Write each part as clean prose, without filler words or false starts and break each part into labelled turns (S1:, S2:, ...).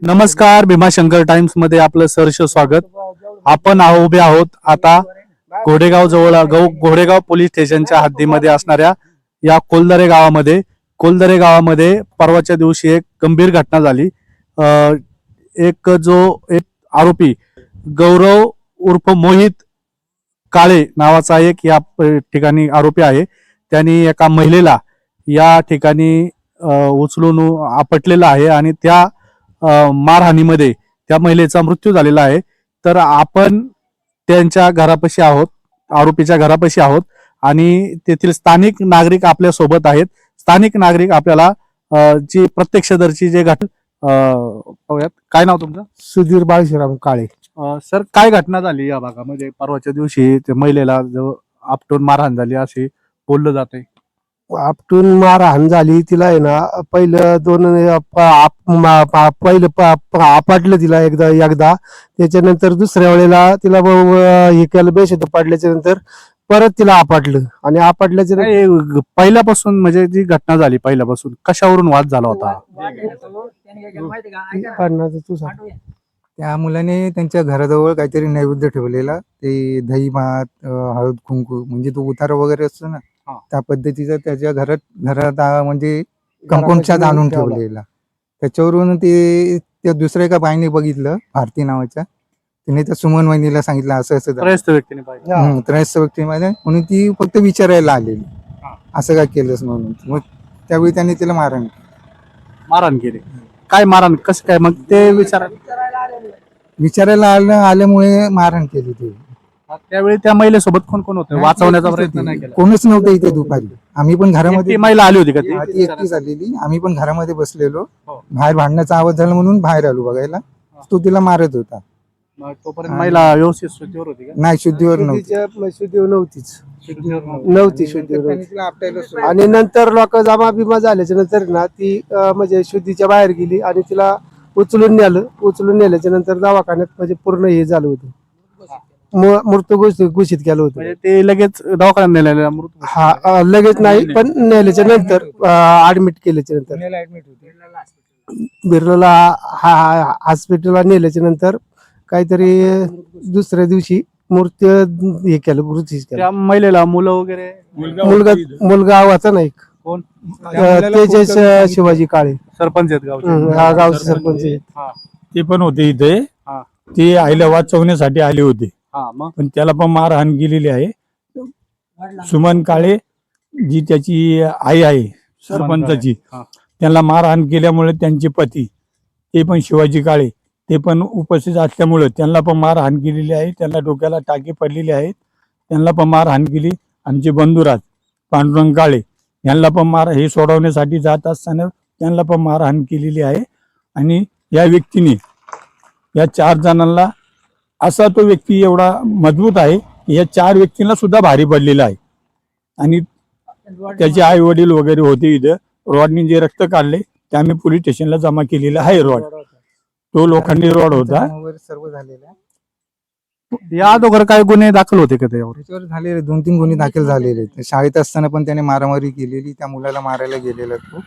S1: नमस्कार, भीमाशंकर टाइम्स मध्ये आपलं सहर्ष स्वागत. आपण उभे आहोत आता घोडेगाव जवळ घोडेगाव पोलीस स्टेशनच्या हद्दीमध्ये असणाऱ्या या कोलदरे गावामध्ये परवाच्या दिवशी एक गंभीर घटना झाली. एक आरोपी गौरव उर्फ मोहित काळे नावाचा एक या ठिकाणी आरोपी आहे. त्यांनी एका महिलेला या ठिकाणी उचलून आपटलेला आहे आणि त्या मारहाणीमध्ये त्या महिलेचा मृत्यू झालेला आहे. तर आपण त्यांच्या घरापाशी आहोत, आरोपीच्या घरापाशी आहोत आणि तेथील स्थानिक नागरिक आपल्या सोबत आहेत. स्थानिक नागरिक आपल्याला जी प्रत्यक्षदर्शी जे काय नाव तुमचं?
S2: सुधीर बाळशीराम काळे.
S1: सर, काय घटना झाली या भागामध्ये परवाच्या दिवशी? त्या महिलेला जो आपटून मारहाण झाली असे बोललं जात आहे.
S2: आपटून मारहाण झाली. तिला आहे ना पहिलं आपटलं तिला एकदा त्याच्यानंतर दुसऱ्या वेळेला तिला हे केलं, बेशुद्ध पाडल्याच्या नंतर परत तिला आपटलं आणि आपटल्याच्या
S1: पहिल्यापासून म्हणजे जी घटना झाली पहिल्यापासून कशावरून वाद झाला होता?
S3: त्या मुलाने त्यांच्या घराजवळ काहीतरी नैवेद्य ठेवलेला, ते दही भात, हळद कुंकू, म्हणजे तो उतारा वगैरे असतो ना, त्या पद्धतीचा त्याच्या घरात म्हणजे कंपाऊंडच्यात आणून ठेवलेला. त्याच्यावरून ते त्या दुसऱ्या एका बाईने बघितलं, भारती नावाच्या, तिने त्या सुमन वहिनीला सांगितलं असं असं
S1: त्रयस्थ व्यक्तीने पाहिजे.
S3: त्रयस्थ व्यक्तीमध्ये म्हणून ती फक्त विचारायला आलेली, असं काय केलंस म्हणून. मग त्यावेळी त्यांनी तिला
S1: मारहाण केली. काय मारहाण कसं काय? मग ते
S3: विचारायला आल्यामुळे मारहाण केली. ती
S1: त्यावेळी त्या महिलेसोबत कोण कोण होते? वाचवण्याचा प्रयत्न नाही केला?
S3: कोणीच नव्हतं इथे दुपारी. आम्ही पण घरामध्ये,
S1: ती महिला आली होती का?
S3: ती एकटीच आलेली. आम्ही पण घरामध्ये बसलेलो, बाहेर भांडण्याचा आवाज झाला म्हणून बाहेर आलो बघायला. तो तिला मारत होता.
S1: तोपर्यंत महिला व्यवस्थित शुद्धीवर होती का?
S3: नाही, शुद्धीवर नव्हती.
S2: शुद्धीवर नव्हतीच.
S3: शुद्धीवर
S2: आणि नंतर लोक जमा बिमा झाल्याच्या नंतर ना ती म्हणजे शुद्धीच्या बाहेर गेली आणि तिला उचलून नेल्याच्या नंतर दवाखान्यात म्हणजे पूर्ण हे झालं होतं, मृत घोषित केलं होतं.
S1: म्हणजे ते लगेच दवाखान्यात नेलेला मृत्यू?
S2: हा, लगेच नाही, पण नेल्याच्या नंतर ऍडमिट केल्याच्या नंतर बिर्ला हॉस्पिटलला नेल्याच्या नंतर काहीतरी दुसऱ्या दिवशी मूर्ती हे केलं, घोषित केलं.
S1: त्या महिलेला मुलं वगैरे?
S2: मुलगा आवाचा नाही.
S1: कोण?
S2: तेजस शिवाजी काळे,
S1: सरपंच आहेत गावचे?
S2: हा, गावचे सरपंच आहेत.
S4: ते पण होते इथे.
S1: हा.
S4: ते आईला वाचवण्यासाठी आले होते,
S1: मग
S4: पण त्याला पण मारहाण केलेली आहे. सुमन काळे जी त्याची आई आहे सरपंचाची, त्यांना मारहाण केल्यामुळे त्यांचे पती ते पण शिवाजी काळे ते पण उपस्थित असल्यामुळे त्यांना पण मारहाण केलेली आहे. त्यांना डोक्याला टाके पडलेले आहेत, त्यांना पण मारहाण केली. आमचे बंधुराज पांडुरंग काळे यांना पण हे सोडवण्यासाठी जात असताना त्यांना पण मारहाण केलेली आहे. आणि या व्यक्तीने या 4 जणांना, असा तो व्यक्ती एवढा मजबूत आहे की या 4 व्यक्तींना सुद्धा भारी पडलेला आहे. आणि त्याचे आई वडील वगैरे होते इथं. रॉडनी जे रक्त काढले ते आम्ही पोलीस स्टेशनला जमा केलेला आहे. रॉड तो लोखंडी रॉड होता.
S3: सर्व झालेलं.
S1: या अगोदर काय गुन्हे दाखल होते का त्यावर?
S3: त्याच्यावर झालेले 2-3 गुन्हे दाखल झालेले. शाळेत असताना पण त्याने मारामारी केलेली, त्या मुलाला मारायला गेलेला तो.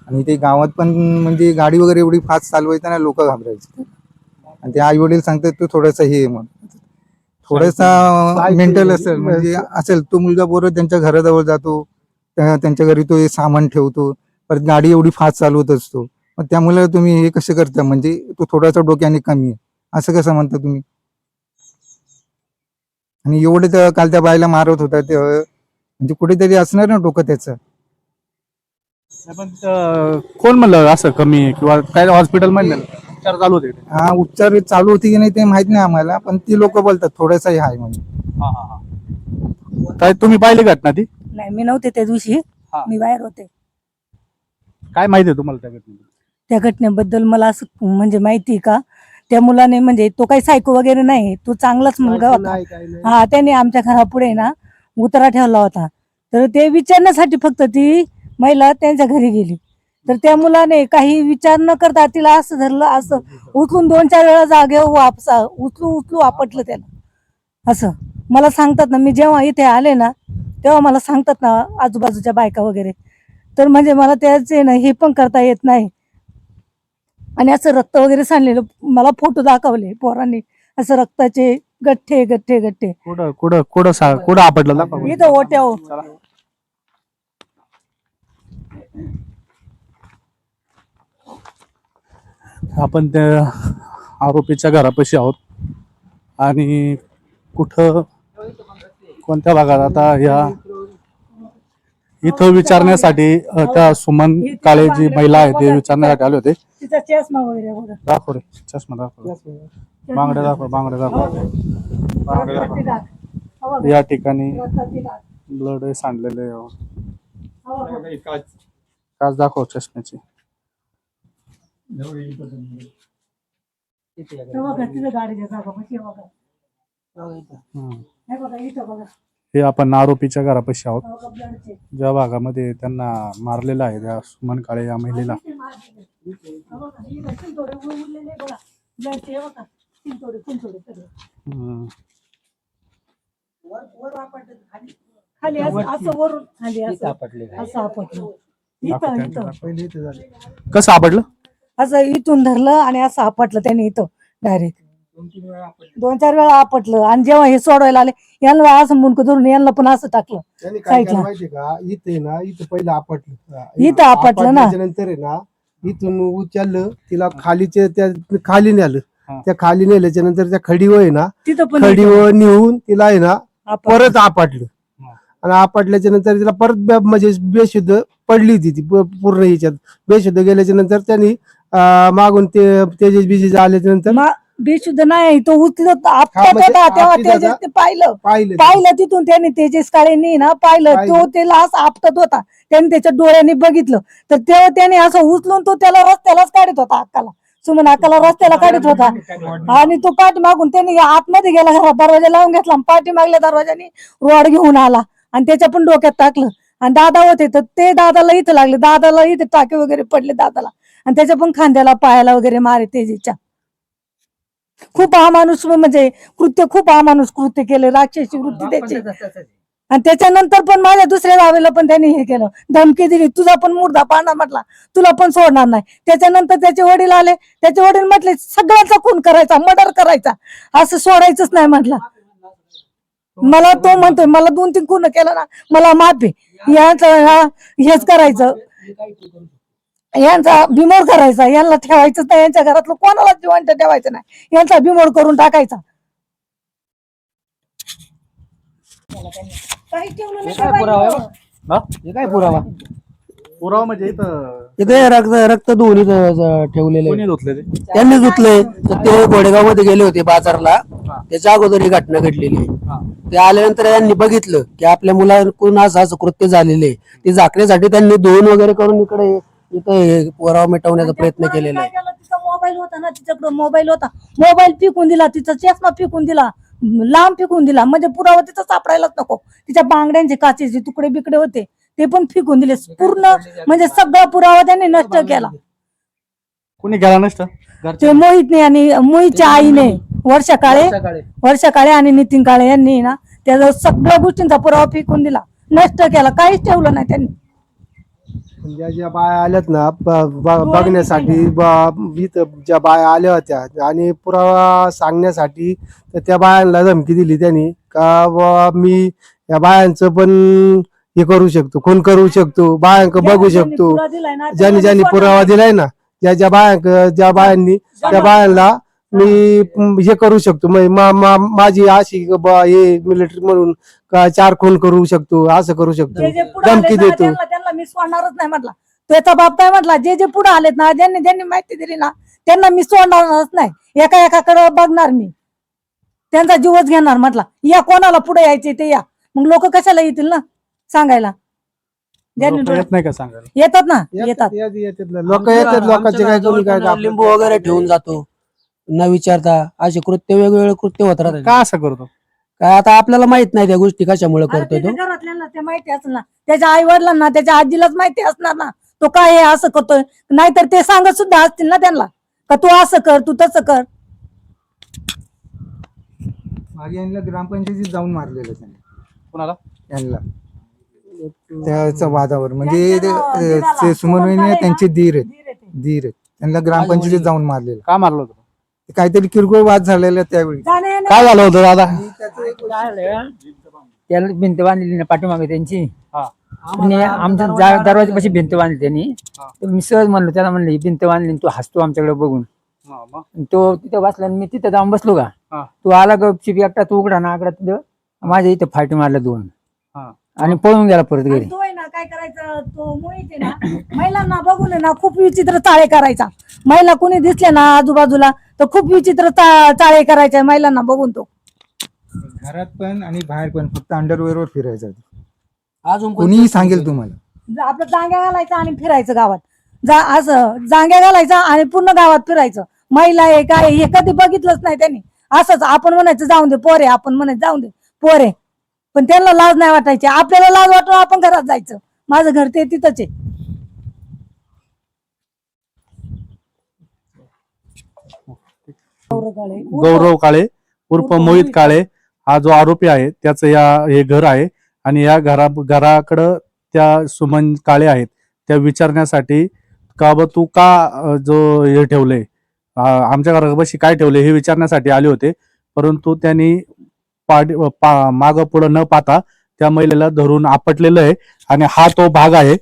S3: आणि ते गावात पण म्हणजे गाडी वगैरे एवढी फास्ट चालवायचा, लोक घाबरायचे. आणि ते आई वडील सांगतात तो थोडासा हे थोडासा मेंटल असेल, म्हणजे असेल. तो मुलगा बरोबर त्यांच्या घराजवळ जातो, त्यांच्या घरी तो सामान ठेवतो, परत गाडी एवढी फास्ट चालवत असतो. मग त्या मुलाला तुम्ही हे कसं करता? म्हणजे तो थोडासा डोक्याने कमी आहे असं कसं म्हणता तुम्ही? आणि एवढे तर काल त्या बाईला मारत होता, ते म्हणजे कुठेतरी असणार ना डोकं त्याचं.
S1: पण कोण म्हणलं असं कमी आहे किंवा काय? हॉस्पिटल मध्ये उपचार चालू होते?
S3: हा, उपचार चालू होते की नाही ते माहित नाही आम्हाला, पण ती लोक बोलतात थोडासा हे आहे म्हणून.
S1: काय तुम्ही पाहिली घटना ती?
S5: नाही, मी नव्हते त्या दिवशी, मी बाहेर होते.
S1: काय माहिती आहे तुम्हाला त्या घटनेबद्दल?
S5: त्या घटनेबद्दल मला असं म्हणजे माहिती का, त्या मुलाने म्हणजे तो काही सायको वगैरे नाही, तो चांगलाच मुलगा होता. हा, त्याने आमच्या घरापुढे ना उतारा ठेवला होता. तर ते विचारण्यासाठी फक्त ती महिला त्यांच्या घरी गेली. तर त्या मुलाने काही विचार न करता तिला असं धरलं, असं उचलून 2-4 वेळा जागेवर वापसा उचलू आपटलं त्याला. असं मला सांगतात ना, मी जेव्हा इथे आले ना तेव्हा मला सांगतात ना आजूबाजूच्या बायका वगैरे. तर म्हणजे मला त्याचे ना हे पण करता येत नाही. आणि असं रक्त वगैरे सांडलेलं मला फोटो दाखवले पोरांनी, असं रक्ताचे गठ्ठे गठ्ठे गठ्ठे
S1: कुठं आपटलं दाखव.
S5: इथं ओट्यावर.
S1: चला. आपण त्या आरोपीच्या घरापाशी आहोत आणि कुठं कोणत्या भागात आता या इथं विचारण्यासाठी त्या सुमन काळे जी महिला आहे ते विचारण्यासाठी आले होते.
S5: तिचा चष्मा वगैरे बघा.
S1: दाखव रे चष्मा दाखव. बांगड्या दाखव बांगड्या दाखव. या ठिकाणी ब्लड सांडलेले काच दाखव चष्म्याची. हे आपण आरोपीच्या घरापाशी आहोत ज्या भागामध्ये त्यांना मारलेलं आहे त्या सुमन काळे या महिलेला.
S5: खाली असं वरून खाली असं आपटलं.
S1: कसं आपडलं?
S5: असं इथून धरलं आणि असं आपटलं त्याने इथं डायरेक्ट 2-4 वेळा आपटलं. आणि जेव्हा हे सोडवायला आले यांना असं मुंडकं धरून यांना पण असं टाकलं
S2: त्यांनी काय केलं
S5: साईडला.
S2: माहितीये का, इथे ना इथं पहिलं आपटलं,
S5: इथं आपटलं ना.
S2: नंतर आहे ना इथून उचललं तिला खालीचे त्या खाली नेलं.
S1: हा.
S2: त्या खाली नेल्याच्या नंतर त्या खडीवर आहे ना
S5: तिथं पण
S2: खडीवर नेऊन तिला आहे ना
S5: आपटलं.
S2: परत आपटलं.
S1: हा.
S2: आणि आपटल्याच्या नंतर तिला परत म्हणजे बेशुद्ध पडली होती ती पूर्ण याच्यात. बेशुद्ध गेल्याच्या नंतर त्यांनी मागून ते तेजेस बिजेस आल्याच्या नंतर
S5: बेशुद्ध नाही तो उचलत आपटत
S2: म्हणजे
S5: होता तेव्हा
S2: आपटी
S5: तेजस
S2: दादा
S5: ते पाहिलं
S2: पाहिलं
S5: तिथून त्याने तेजस काळेंनी ना पाहिलं तो त्याला असं आपटत होता. त्याने त्याच्या डोळ्यांनी बघितलं तर तेव्हा त्याने असं उचलून तो त्याला रस्त्यालाच काढत होता. अक्काला सुमन अक्काला रस्त्याला काढत होता. आणि तो पाठीमागून त्याने आतमध्ये गेला, घरात दरवाजा लावून घेतला, पाठीमागल्या दरवाजाने रॉड घेऊन आला आणि त्याच्या पण डोक्यात टाकलं. आणि दादा होते तर ते दादाला इथं लागले, दादाला इथे टाके वगैरे पडले दादाला. आणि त्याच्या पण खांद्याला पायाला वगैरे मारे तेजीच्या. खूप अमानुष म्हणजे कृत्य, खूप अमानुष कृत्य केले, राक्षसी वृत्ती त्याची. आणि त्याच्यानंतर पण माझ्या दुसऱ्या जावेला पण त्यांनी हे केलं, धमकी दिली, तुझा पण मुर्दा पाडणार म्हटला, तुला पण सोडणार नाही. त्याच्यानंतर त्याचे वडील आले, त्याचे वडील म्हटले सगळ्याचा खून करायचा, मर्डर करायचा, असं सोडायचंच नाही म्हटलं. मला तो म्हणतोय मला 2-3 खून केलं ना मला माफी, यांचं हेच करायचं, यांचा बिमोड करायचा, यांना ठेवायचं नाही, यांच्या घरातलं कोणाला जिवंत ठेवायचं नाही, यांचा बिमोड करून टाकायचा. काही ठेवलं नाही
S2: काय पुरावा
S1: पुरावा म्हणजे इथं
S2: इथे रक्त दोन्ही ठेवलेले
S1: कोणी धुतले ते?
S2: त्यांनी धुतले. तर ते गोडेगाव मध्ये गेले होते बाजारला, त्याच्या अगोदर ही घटना घडलेली आहे. ते आल्यानंतर त्यांनी बघितलं की आपल्या मुलाकडून असं कृत्य झालेले, ते झाकण्यासाठी त्यांनी धुवून वगैरे करून इकडे इथे पुरावा मिटवण्याचा प्रयत्न केलेला आहे.
S5: तिचा मोबाईल होता ना, तिच्याकडे मोबाईल होता, मोबाईल फेकून दिला, तिचा चष्मा फेकून दिला, लांब फेकून दिला, म्हणजे पुरावा तिचा सापडायलाच नको. तिच्या बांगड्यांचे काचेचे तुकडे बिकडे होते ते पण फेकून दिले पूर्ण, म्हणजे सगळा पुरावा त्यांनी नष्ट केला.
S1: कोणी केला नसतं?
S5: ते मोहितने आणि मोहितच्या आईने वर्षा काळे आणि नितीन काळे यांनी ना त्या सगळ्या गोष्टींचा पुरावा फेकून दिला, नष्ट केला, काहीच ठेवलं नाही त्यांनी.
S2: ज्या ज्या बाया आल्यात ना बघण्यासाठी, इथं ज्या बाया आल्या होत्या आणि पुरावा सांगण्यासाठी, तर त्या बायांना धमकी दिली त्यांनी का मी या बायांचं पण हे करू शकतो, खून करू शकतो, बायांक बघू शकतो. ज्यांनी ज्यांनी पुरावा दिलाय ना, ज्या बायांनी त्या बायांना मी हे करू शकतो, माझी अशी हे मिलिटरी म्हणून 4 खून करू शकतो, असं करू शकतो, धमकी देतो.
S5: त्यांना मी सोडणारच नाही म्हटला. त्याचा बाप काय म्हटला, जे पुढे आलेत ना, ज्यांनी माहिती दिली ना, त्यांना मी सोडणारच नाही, एकाकडे बघणार, मी त्यांचा जीवच घेणार म्हटला. या कोणाला पुढे यायचे ते या, मग लोक कशाला येतील ना सांगायला.
S1: लोकं येत नाही का सांगायला?
S5: येतात ना, येतात
S2: लोक येतात, लोकांचे काय कोणी काय
S6: लिंबू वगैरे ठेवून जातो न विचारता. असे कृत्य वेगवेगळे कृत्य होत राहतात.
S1: का असं करतो?
S6: काय आता आपल्याला माहित नाही त्या गोष्टी कशामुळे करतोय तो.
S5: त्याच्या घरातल्यांना ते माहिती असेल ना, त्याच्या आई वडिलांना, त्याच्या आजीलाच माहिती असणार ना तो काय हे असं करतोय. नाहीतर ते सांगत सुद्धा असतील ना त्यांना का तू असं कर, तू तसं कर.
S3: मागे यांना ग्रामपंचायतीत जाऊन मारलेलं त्यांनी.
S1: कोणाला?
S3: यांना त्याच्या वादावर, म्हणजे ते सुमन वहिनी त्यांचे धीर आहेत. त्यांना ग्रामपंचायतीत जाऊन मारलेलं.
S1: का मारलं होतं?
S3: काहीतरी किरकोळ वाद झालेला त्यावेळी.
S1: काय झालं होतं दादा?
S7: त्याला भिंत बांधलेली ना पाठीमागे त्यांची.
S1: हा.
S7: आणि आमच्या दरवाजापाशी भिंत बांधली त्यांनी. तर मी सहज म्हणलो त्याला, म्हणलं ही भिंत बांधली आणि तू हसतो आमच्याकडे बघून. आणि तो तिथे बसला आणि मी तिथे जाऊन बसलो का.
S1: हा.
S7: तू आला गपचिप एकटा, तू उघडा ना आकडा तिथं माझ्या इथं फाईट मारलं 2
S1: हा.
S7: आणि पळून गेला परत घरी.
S5: तो आहे ना काय करायचं, तो मोहित आहे ना महिलांना बघून आहे ना खूप विचित्र चाळे करायचा. महिला कुणी दिसल्या ना आजूबाजूला तर खूप विचित्र चाळे करायच्या महिलांना बघून. तो
S3: घरात पण आणि बाहेर पण फक्त अंडरवेअरवर फिरायचा.
S6: अजून
S3: कोणीही सांगेल तुम्हाला.
S5: आपलं जांग्या घालायचं आणि फिरायचं गावात. असं जांग्या घालायचा आणि पूर्ण गावात फिरायचं. महिला आहे काय हे कधी बघितलंच नाही त्यांनी. असंच आपण म्हणायचं जाऊन दे पोरे, आपण म्हणायचं जाऊन दे पोरे, पण त्यांना लाज नाही वाटायची. आपल्याला लाज वाटून आपण घरात जायचं. माझं घर ते तिथंच आहे.
S1: गौरव काळे उर्फ मोहित काळे हा जो आरोपी आहे त्याचं हे घर आहे आणि या घराकडं त्या सुमन काळे आहेत त्या विचारण्यासाठी का बा तू का जो हे ठेवलंय आमच्या घरापाशी काय ठेवले हे विचारण्यासाठी आले होते. परंतु त्यांनी मागं पुढं न पाहता त्या महिलेला धरून आपटलेलं आहे आणि हा तो भाग आहे.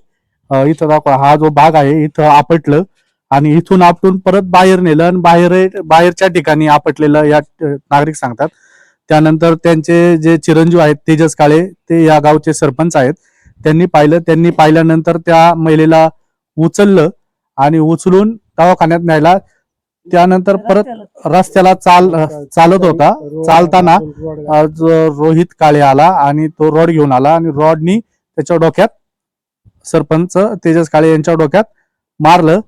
S1: इथं दाखवा, हा जो भाग आहे इथं आपटलं आणि इथून आपटून परत बाहेर नेलं आणि बाहेरच्या ठिकाणी आपटलेलं या नागरिक सांगतात. त्यानंतर त्यांचे जे चिरंजीव आहेत तेजस काळे, ते या गावचे सरपंच आहेत, त्यांनी पाहिल्यानंतर त्या महिलेला उचललं आणि उचलून दवाखान्यात न्यायला. त्यानंतर परत रस्त्याला चालत होता. चालताना रोहित काळे आला आणि तो रॉड घेऊन आला आणि रॉडनी त्याच्या डोक्यात, सरपंच तेजस काळे यांच्या डोक्यात मारलं.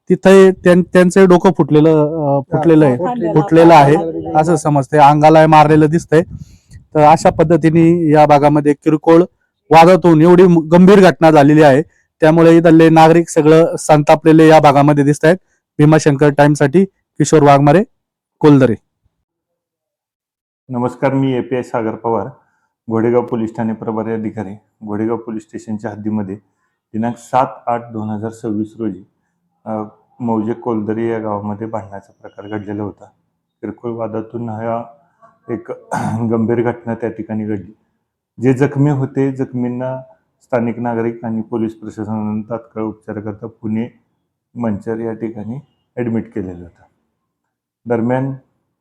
S1: तिथे त्यांचं डोकं फुटलेलं आहे असं समजतंय. अंगाला मारलेलं दिसतंय. तर अशा पद्धतीने या भागामध्ये किरकोळ वादातून एवढी गंभीर घटना झालेली आहे. त्यामुळे इथले नागरिक सगळं संतापलेले या भागामध्ये दिसत आहेत. भीमाशंकर टाइम्स साठी किशोर वाघमारे, कोलदरे.
S8: नमस्कार, मी API सागर पवार, घोडेगाव पोलीस ठाणे प्रभारी अधिकारी. घोडेगाव पोलीस स्टेशनच्या हद्दीमध्ये दिनांक 7/8/2026 रोजी मौजे कोलदरे या गावामध्ये भांडणाचा प्रकार घडलेला होता. किरकोळ वादातून हा एक गंभीर घटना त्या ठिकाणी घडली. जे जखमी होते, जखमींना स्थानिक नागरिक आणि पोलीस प्रशासनाने तात्काळ उपचाराकरता पुणे मंचर या ठिकाणी ॲडमिट केलेलं होतं. दरम्यान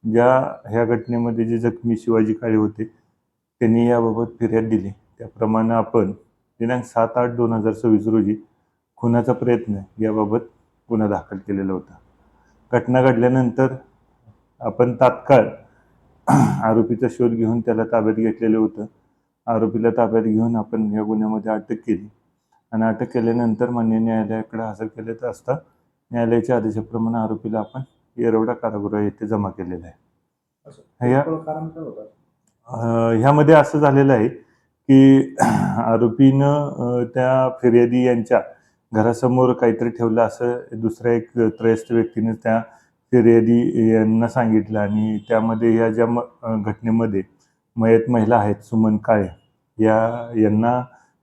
S8: ह्या घटनेमध्ये जे जखमी शिवाजी काळे होते त्यांनी याबाबत फिर्याद दिली. त्याप्रमाणे आपण दिनांक 7/8/2026 रोजी खुनाचा प्रयत्न याबाबत गुन्हा दाखल केलेला होता. घटना घडल्यानंतर आपण तात्काळ आरोपीचा शोध घेऊन त्याला ताब्यात घेतलेलं होतं. आरोपीला ताब्यात घेऊन आपण या गुन्ह्यामध्ये अटक केली आणि अटक केल्यानंतर मान्य न्यायालयाकडे हजर केले असता न्यायालयाच्या आदेशाप्रमाणे आरोपीला आपण येरवडा कारागृह येथे जमा केलेला आहे. ह्यामध्ये असं झालेलं आहे की आरोपीनं त्या फिर्यादी यांच्या घरासमोर काहीतरी ठेवलं असं दुसऱ्या एक त्रयस्थ व्यक्तीने त्या फिर्यादी यांना सांगितलं आणि त्यामध्ये या ज्या घटनेमध्ये मयत महिला आहेत सुमन काळे यांना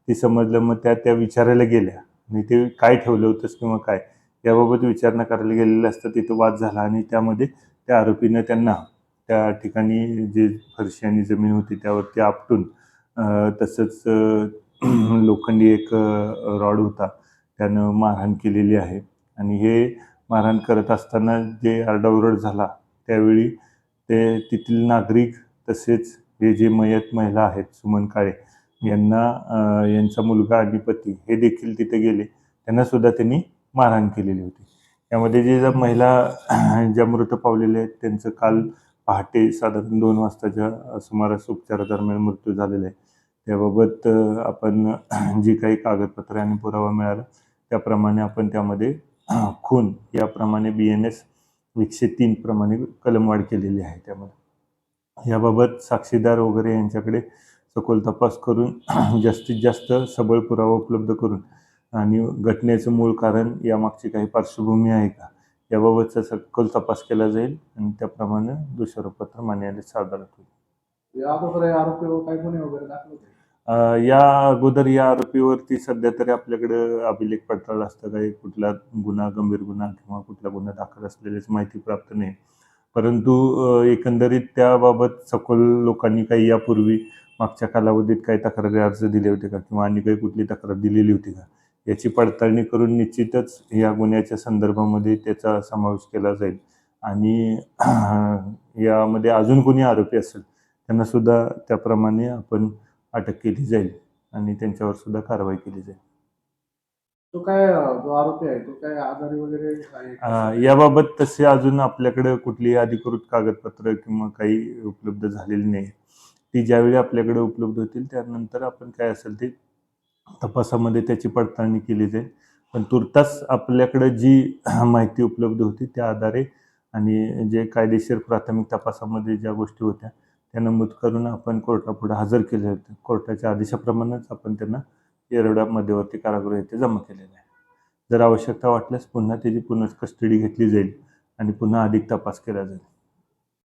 S8: ती समजलं. मग त्या विचारायला गेल्या आणि ते काय ठेवलं होतंस किंवा काय याबाबत विचारणा करायला गेलेलं असतं. तिथं वाद झाला आणि त्यामध्ये त्या आरोपीनं त्यांना त्या ठिकाणी जे फरशी आणि जमीन होती त्यावरती आपटून तसंच लोखंडी एक रॉड होता त्यानं मारहाण केलेली आहे. आणि हे मारहाण करत असताना जे आरडाओरड झाला त्यावेळी ते तेथील नागरिक तसेच हे जे मयत महिला आहेत सुमन काळे यांचा मुलगा आणि पती हे देखील तिथे गेले. त्यांना सुद्धा त्यांनी मारहाण केलेली होती. यामध्ये ज्या महिला ज्या मृत पावलेल्या आहेत त्यांचं काल पहाटे साधारण 2 वाजताच्या सुमारास उपचारादरम्यान मृत्यू झालेला आहे. त्याबाबत आपण जी काही कागदपत्रे आणि पुरावा मिळाला त्याप्रमाणे आपण त्यामध्ये खून याप्रमाणे BNS 103 प्रमाणे कलमवाढ केलेली आहे. त्यामध्ये याबाबत साक्षीदार वगैरे यांच्याकडे सखोल तपास करून जास्तीत जास्त सबळ पुरावा उपलब्ध करून आणि घटनेचं मूळ कारण यामागची काही पार्श्वभूमी आहे का याबाबतचा सखोल तपास केला जाईल आणि त्याप्रमाणे दोषारोपपत्र न्यायालयात सादर होईल. या अगोदर या आरोपीवरती सध्या तरी आपल्याकडे अभिलेख पडताळ असतं, काही कुठला गुन्हा, गंभीर गुन्हा किंवा कुठला गुन्हा दाखल असलेल्याची माहिती प्राप्त नाही. परंतु एकंदरीत त्याबाबत सखोल लोकांनी काही यापूर्वी मागच्या कालावधीत काही तक्रारी अर्ज दिले होते का, किंवा आणि काही कुठली तक्रार दिलेली होती का, याची पडताळणी करून निश्चितच या गुन्ह्याच्या संदर्भामध्ये त्याचा समावेश केला जाईल. आणि यामध्ये अजून कोणी आरोपी असेल त्यांना सुद्धा त्याप्रमाणे आपण अटक केली जाईल आणि त्यांच्यावर सुद्धा कारवाई केली जाईल.
S1: तो काय जो आरोपी आहे तो काय आजारी वगैरे आहे?
S8: याबाबत तसे अजून आपल्याकडे कुठलीही अधिकृत कागदपत्र किंवा काही उपलब्ध झालेली नाही. ती ज्यावेळी आपल्याकडे उपलब्ध होतील त्यानंतर आपण काय असेल ते तपासामध्ये त्याची पडताळणी केली जाईल. पण तुर्तास आपल्याकडे जी माहिती उपलब्ध होती त्या आधारे आणि जे कायदेशीर प्राथमिक तपासामध्ये ज्या गोष्टी होत्या त्या नमूद करून आपण कोर्टापुढे हजर केले होते. कोर्टाच्या आदेशाप्रमाणेच आपण त्यांना येरवडा मध्यवर्ती कारागृह येथे जमा केलेलं आहे. जर आवश्यकता वाटल्यास पुन्हा त्याची पुन्हा कस्टडी घेतली जाईल आणि पुन्हा अधिक तपास केला जाईल.